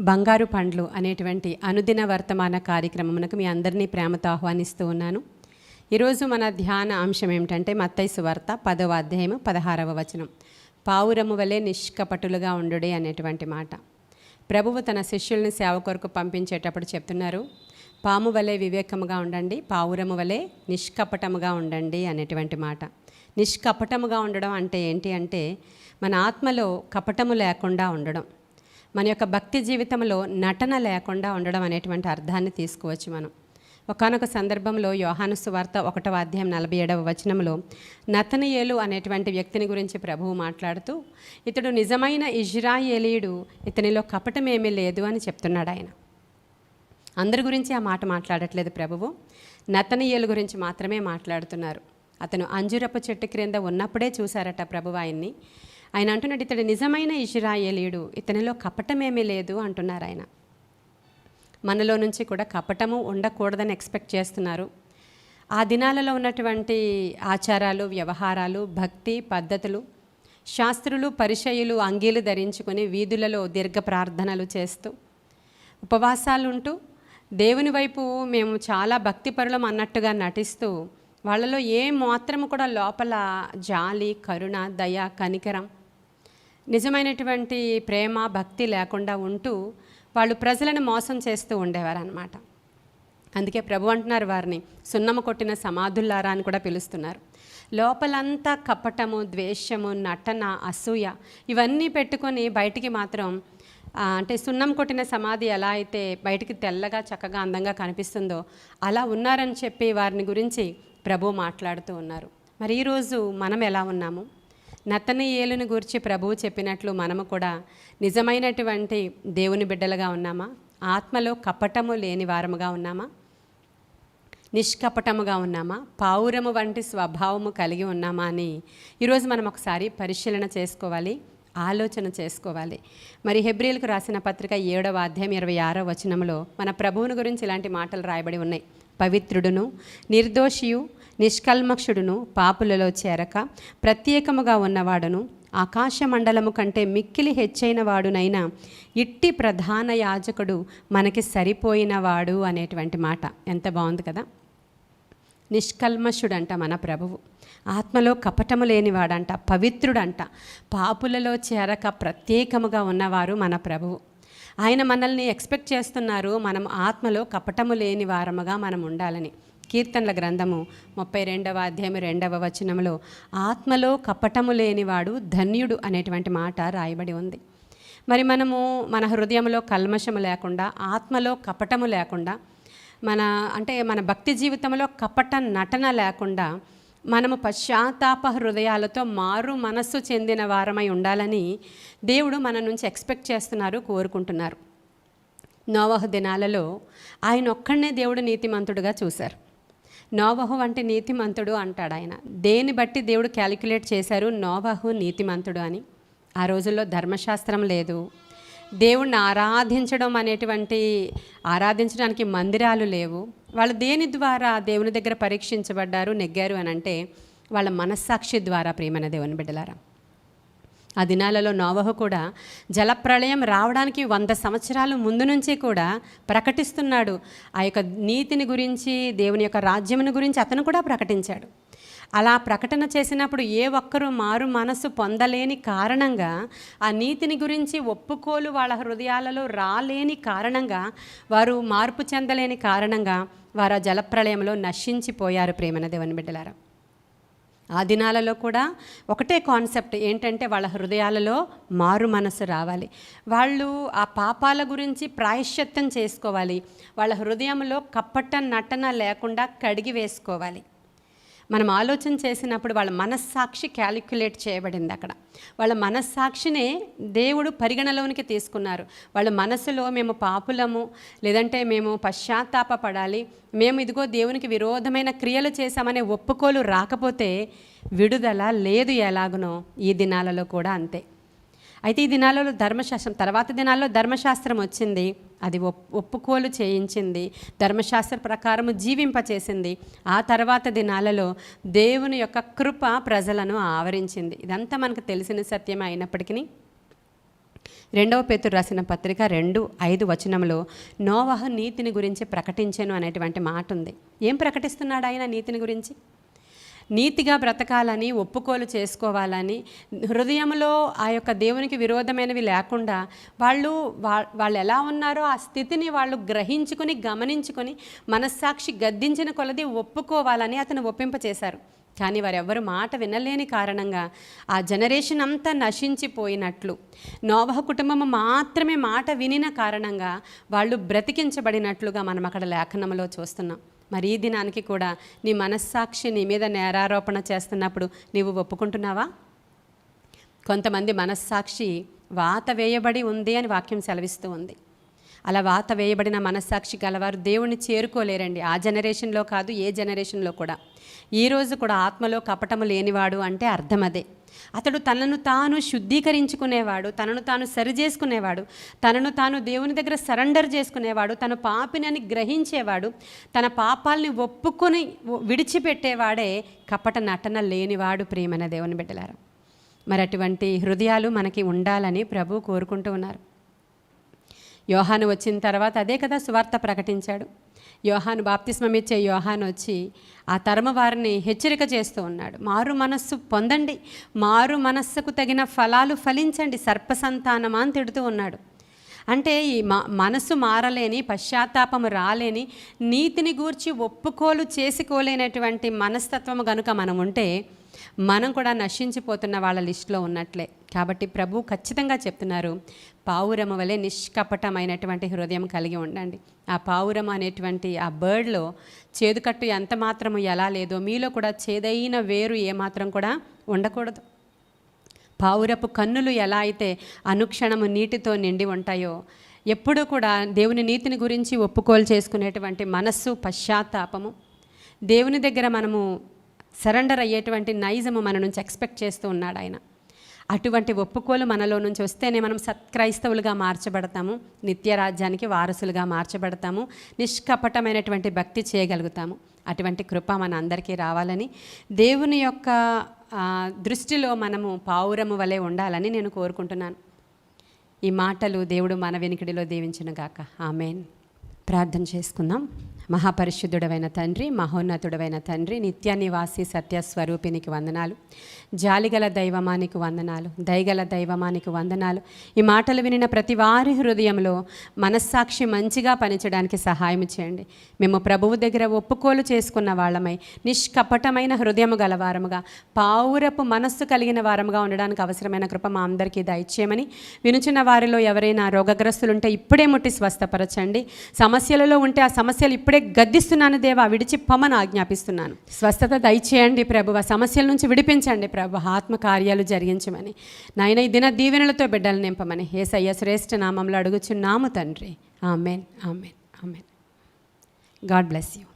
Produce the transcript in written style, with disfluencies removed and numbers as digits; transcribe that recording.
బంగారు పండ్లు అనేటువంటి అనుదిన వర్తమాన కార్యక్రమమునకు మీ అందరినీ ప్రేమతో ఆహ్వానిస్తూ ఉన్నాను. ఈరోజు మన ధ్యాన అంశం ఏమిటంటే మత్తయి సువార్త 10వ అధ్యాయం 16వ వచనం. పావురము వలె నిష్కపటులుగా ఉండుడే అనేటువంటి మాట. ప్రభువు తన శిష్యుల్ని సేవ కొరకు పంపించేటప్పుడు చెప్తున్నారు, పాము వలె వివేకముగా ఉండండి, పావురము వలె నిష్కపటముగా ఉండండి అనేటువంటి మాట. నిష్కపటముగా ఉండడం అంటే ఏంటి అంటే మన ఆత్మలో కపటము లేకుండా ఉండడం, మన యొక్క భక్తి జీవితంలో నటన లేకుండా ఉండడం అనేటువంటి అర్థాన్ని తీసుకోవచ్చు మనం. ఒకానొక సందర్భంలో యోహాను సువార్త 1వ అధ్యాయం 47వ వచనంలో నతనయేలు అనేటువంటి వ్యక్తిని గురించి ప్రభువు మాట్లాడుతూ, ఇతడు నిజమైన ఇజ్రాయేలీయుడు, ఇతనిలో కపటమేమీ లేదు అని చెప్తున్నాడు ఆయన. అందరి గురించి ఆ మాట మాట్లాడట్లేదు ప్రభువు, నతనయేలు గురించి మాత్రమే మాట్లాడుతున్నారు. అతను అంజురపు చెట్టు క్రింద ఉన్నప్పుడే చూశారట ప్రభువు ఆయన్ని. ఆయన అంటున్నాడు, ఇతడు నిజమైన ఇజ్రాయేలీయుడు, ఇతనిలో కపటమేమీ లేదు అంటున్నారు ఆయన. మనలో నుంచి కూడా కపటము ఉండకూడదని ఎక్స్పెక్ట్ చేస్తున్నారు. ఆ దినాలలో ఉన్నటువంటి ఆచారాలు, వ్యవహారాలు, భక్తి పద్ధతులు, శాస్త్రులు పరిచయులు అంగీలు ధరించుకొని వీధులలో దీర్ఘ ప్రార్థనలు చేస్తూ ఉపవాసాలు ఉంటూ దేవుని వైపు మేము చాలా భక్తిపరులం అన్నట్టుగా నటిస్తూ వాళ్ళలో ఏ మాత్రము కూడా లోపల జాలి, కరుణ, దయ, కనికరం, నిజమైనటువంటి ప్రేమ, భక్తి లేకుండా ఉంటూ వాళ్ళు ప్రజలను మోసం చేస్తూ ఉండేవారు అన్నమాట. అందుకే ప్రభు అంటున్నారు, వారిని సున్నము కొట్టిన సమాధుల్లారా అని కూడా పిలుస్తున్నారు. లోపలంతా కపటము, ద్వేషము, నటన, అసూయ ఇవన్నీ పెట్టుకొని బయటికి మాత్రం అంటే సున్నం కొట్టిన సమాధి ఎలా అయితే బయటికి తెల్లగా చక్కగా అందంగా కనిపిస్తుందో అలా ఉన్నారని చెప్పి వారిని గురించి ప్రభు మాట్లాడుతూ ఉన్నారు. మరి ఈరోజు మనం ఎలా ఉన్నాము? నతనయేలుని గురించి ప్రభువు చెప్పినట్లు మనము కూడా నిజమైనటువంటి దేవుని బిడ్డలుగా ఉన్నామా? ఆత్మలో కపటము లేని వారముగా ఉన్నామా? నిష్కపటముగా ఉన్నామా? పావురము వంటి స్వభావము కలిగి ఉన్నామా అని ఈరోజు మనం ఒకసారి పరిశీలన చేసుకోవాలి, ఆలోచన చేసుకోవాలి. మరి హెబ్రీయులకు రాసిన పత్రిక 7వ అధ్యాయం 26వ వచనంలో మన ప్రభువుని గురించి ఇలాంటి మాటలు రాయబడి ఉన్నాయి. పవిత్రుడును, నిర్దోషియు, నిష్కల్మక్షుడును, పాపులలో చేరక ప్రత్యేకముగా ఉన్నవాడును, ఆకాశ మండలము కంటే మిక్కిలి హెచ్చైన వాడునైనా ఇట్టి ప్రధాన యాజకుడు మనకి సరిపోయినవాడు అనేటువంటి మాట. ఎంత బాగుంది కదా! నిష్కల్మషుడంట మన ప్రభువు, ఆత్మలో కపటము లేనివాడంట, పవిత్రుడంట, పాపులలో చేరక ప్రత్యేకముగా ఉన్నవారు మన ప్రభువు. ఆయన మనల్ని ఎక్స్పెక్ట్ చేస్తున్నారు, మనం ఆత్మలో కపటము లేని వారముగా మనం ఉండాలని. కీర్తనల గ్రంథము 32వ అధ్యాయం 2వ వచనంలో ఆత్మలో కపటము లేనివాడు ధన్యుడు అనేటువంటి మాట రాయబడి ఉంది. మరి మనము మన హృదయంలో కల్మషము లేకుండా, ఆత్మలో కపటము లేకుండా, మన భక్తి జీవితంలో కపట నటన లేకుండా మనము పశ్చాత్తాప హృదయాలతో మారు మనస్సు చెందిన వారమై ఉండాలని దేవుడు మన నుంచి ఎక్స్పెక్ట్ చేస్తున్నారు, కోరుకుంటున్నారు. నోవహు దినాలలో ఆయన ఒక్కడనే దేవుడు నీతిమంతుడుగా చూశారు. నోవహు అంటే నీతిమంతుడు అంటాడు ఆయన. దేని బట్టి దేవుడు క్యాలిక్యులేట్ చేశారు నోవహు నీతిమంతుడు అని? ఆ రోజుల్లో ధర్మశాస్త్రం లేదు, దేవుణ్ణి ఆరాధించడానికి మందిరాలు లేవు. వాళ్ళు దేని ద్వారా దేవుని దగ్గర పరీక్షించబడ్డారు, నెగ్గారు అని అంటే వాళ్ళ మనస్సాక్షి ద్వారా. ప్రియమైన దేవుని బిడ్డలారా, ఆ దినాలలో నోవహు కూడా జలప్రళయం రావడానికి 100 సంవత్సరాలు ముందు నుంచి కూడా ప్రకటిస్తున్నాడు. ఆ యొక్క నీతిని గురించి, దేవుని యొక్క రాజ్యముని గురించి అతను కూడా ప్రకటించాడు. అలా ప్రకటన చేసినప్పుడు ఏ ఒక్కరూ మారు మనసు పొందలేని కారణంగా, ఆ నీతిని గురించి ఒప్పుకోలు వాళ్ళ హృదయాలలో రాలేని కారణంగా, వారు మార్పు చెందలేని కారణంగా వారు ఆ జలప్రళయంలో నశించిపోయారు. ప్రేమన దేవుని బిడ్డలారా, ఆ దినాలలో కూడా ఒకటే కాన్సెప్ట్ ఏంటంటే వాళ్ళ హృదయాలలో మారు మనసు రావాలి, వాళ్ళు ఆ పాపాల గురించి ప్రాయశ్చిత్తం చేసుకోవాలి, వాళ్ళ హృదయంలో కపట నటన లేకుండా కడిగి వేసుకోవాలి. మనం ఆలోచన చేసినప్పుడు వాళ్ళ మనస్సాక్షి క్యాలిక్యులేట్ చేయబడింది. అక్కడ వాళ్ళ మనస్సాక్షినే దేవుడు పరిగణలోనికి తీసుకున్నారు. వాళ్ళ మనసులో మేము పాపులము, లేదంటే మేము పశ్చాత్తాపపడాలి, మేము ఇదిగో దేవునికి విరోధమైన క్రియలు చేశామనే ఒప్పుకోలు రాకపోతే విడుదల లేదు. ఎలాగునో ఈ దినాలలో కూడా అంతే. అయితే ఈ దినాలలో ధర్మశాస్త్రం, తర్వాత దినాల్లో ధర్మశాస్త్రం వచ్చింది, అది ఒప్పుకోలు చేయించింది, ధర్మశాస్త్ర ప్రకారము జీవింపచేసింది. ఆ తర్వాత దినాలలో దేవుని యొక్క కృప ప్రజలను ఆవరించింది. ఇదంతా మనకు తెలిసిన సత్యమే అయినప్పటికీ రెండవ పేతురు రాసిన పత్రిక 2:5 నోవహు నీతిని గురించి ప్రకటించెను అనేటువంటి మాట ఉంది. ఏం ప్రకటిస్తున్నాడు ఆయన నీతిని గురించి? నీతిగా బ్రతకాలని, ఒప్పుకోలు చేసుకోవాలని, హృదయంలో ఆ యొక్క దేవునికి విరోధమైనవి లేకుండా వాళ్ళు ఎలా ఉన్నారో ఆ స్థితిని వాళ్ళు గ్రహించుకొని, గమనించుకొని, మనస్సాక్షి గద్దించిన కొలది ఒప్పుకోవాలని అతను ఒప్పింపచేశారు. కానీ వారెవ్వరు మాట వినలేని కారణంగా ఆ జనరేషన్ అంతా నశించిపోయినట్లు, నోవహు కుటుంబం మాత్రమే మాట వినిన కారణంగా వాళ్ళు బ్రతికించబడినట్లుగా మనం అక్కడ లేఖనంలో చూస్తున్నాం. మరి ఈ దినానికి కూడా నీ మనస్సాక్షి నీ మీద నేరారోపణ చేస్తున్నప్పుడు నీవు ఒప్పుకుంటున్నావా? కొంతమంది మనస్సాక్షి వాత వేయబడి ఉంది అని వాక్యం సెలవిస్తూ ఉంది. అలా వాత వేయబడిన మనస్సాక్షి గలవారు దేవుణ్ణి చేరుకోలేరండి. ఆ జనరేషన్లో కాదు, ఏ జనరేషన్లో కూడా. ఈరోజు కూడా ఆత్మలో కపటము లేనివాడు అంటే అర్థం అదే. అతడు తనను తాను శుద్ధీకరించుకునేవాడు, తనను తాను సరిచేసుకునేవాడు, తనను తాను దేవుని దగ్గర సరెండర్ చేసుకునేవాడు, తన పాపినని గ్రహించేవాడు, తన పాపాలని ఒప్పుకొని విడిచిపెట్టేవాడే కపట నటన లేనివాడు. ప్రియమైన దేవుని బిడ్డలారా, మరి అటువంటి హృదయాలు మనకి ఉండాలని ప్రభు కోరుకుంటూ ఉన్నారు. యోహాను వచ్చిన తర్వాత అదే కదా సువార్త ప్రకటించాడు. యోహాను బాప్తిస్మం ఇచ్చే యోహాను వచ్చి ఆ తరమ వారిని హెచ్చరిక చేస్తూ ఉన్నాడు. మారు మనస్సు పొందండి, మారు మనస్సుకు తగిన ఫలాలు ఫలించండి, సర్పసంతానమా అని తిడుతూ ఉన్నాడు. అంటే ఈ మనసు మారలేని, పశ్చాత్తాపము రాలేని, నీతిని గూర్చి ఒప్పుకోలు చేసుకోలేనటువంటి మనస్తత్వము కనుక మనం ఉంటే మనం కూడా నశించిపోతున్న వాళ్ళ లిస్టులో ఉన్నట్లే. కాబట్టి ప్రభు ఖచ్చితంగా చెప్తున్నారు, పావురము వలె నిష్కపటమైనటువంటి హృదయం కలిగి ఉండండి. ఆ పావురము అనేటువంటి ఆ బర్డ్లో చేదుకట్టు ఎంత మాత్రము ఎలా లేదో మీలో కూడా చేదైన వేరు ఏమాత్రం కూడా ఉండకూడదు. పావురపు కన్నులు ఎలా అయితే అనుక్షణము నీటితో నిండి ఉంటాయో, ఎప్పుడూ కూడా దేవుని నీతిని గురించి ఒప్పుకోలు చేసుకునేటువంటి మనస్సు, పశ్చాత్తాపము, దేవుని దగ్గర మనము సరెండర్ అయ్యేటువంటి నైజము మన నుంచి ఎక్స్పెక్ట్ చేస్తూ ఉన్నాడు ఆయన. అటువంటి ఒప్పుకోలు మనలో నుంచి వస్తేనే మనం సత్క్రైస్తవులుగా మార్చబడతాము, నిత్య రాజ్యానికి వారసులుగా మార్చబడతాము, నిష్కపటమైనటువంటి భక్తి చేయగలుగుతాము. అటువంటి కృప మన అందరికీ రావాలని, దేవుని యొక్క దృష్టిలో మనము పావురము వలె ఉండాలని నేను కోరుకుంటున్నాను. ఈ మాటలు దేవుడు మన వెనుకడిలో దీవించునుగాక. ఆమేన్. ప్రార్థన చేసుకుందాం. మహాపరిశుద్ధుడవైన తండ్రి, మహోన్నతుడవైన తండ్రి, నిత్య నివాసి సత్యస్వరూపినికి వందనాలు. జాలిగల దైవమానికి వందనాలు, దయగల దైవమానికి వందనాలు. ఈ మాటలు వినిన ప్రతి వారి హృదయంలో మనస్సాక్షి మంచిగా పనిచేయడానికి సహాయం చేయండి. మేము ప్రభువు దగ్గర ఒప్పుకోలు చేసుకున్న వాళ్ళమై, నిష్కపటమైన హృదయము గలవారముగా, పావురపు మనస్సు కలిగిన వారముగా ఉండడానికి అవసరమైన కృప మా అందరికీ దయచేయమని, వినుచున్న వారిలో ఎవరైనా రోగగ్రస్తులుంటే ఇప్పుడే ముట్టి స్వస్థపరచండి. సమస్యలలో ఉంటే ఆ సమస్యలు ఇప్పుడే గద్దిస్తున్నాను దేవా, విడిచిప్పమని ఆజ్ఞాపిస్తున్నాను. స్వస్థత దయచేయండి ప్రభు, ఆ సమస్యల నుంచి విడిపించండి ప్రభు, ఆత్మ కార్యాలు జరిగించమని, నాయన ఈ దిన దీవెనలతో బిడ్డలు నింపమని యేసయ్య శ్రేష్ఠ నామంలో అడుగుచున్నాము తండ్రి. Amen, amen, amen. God bless you.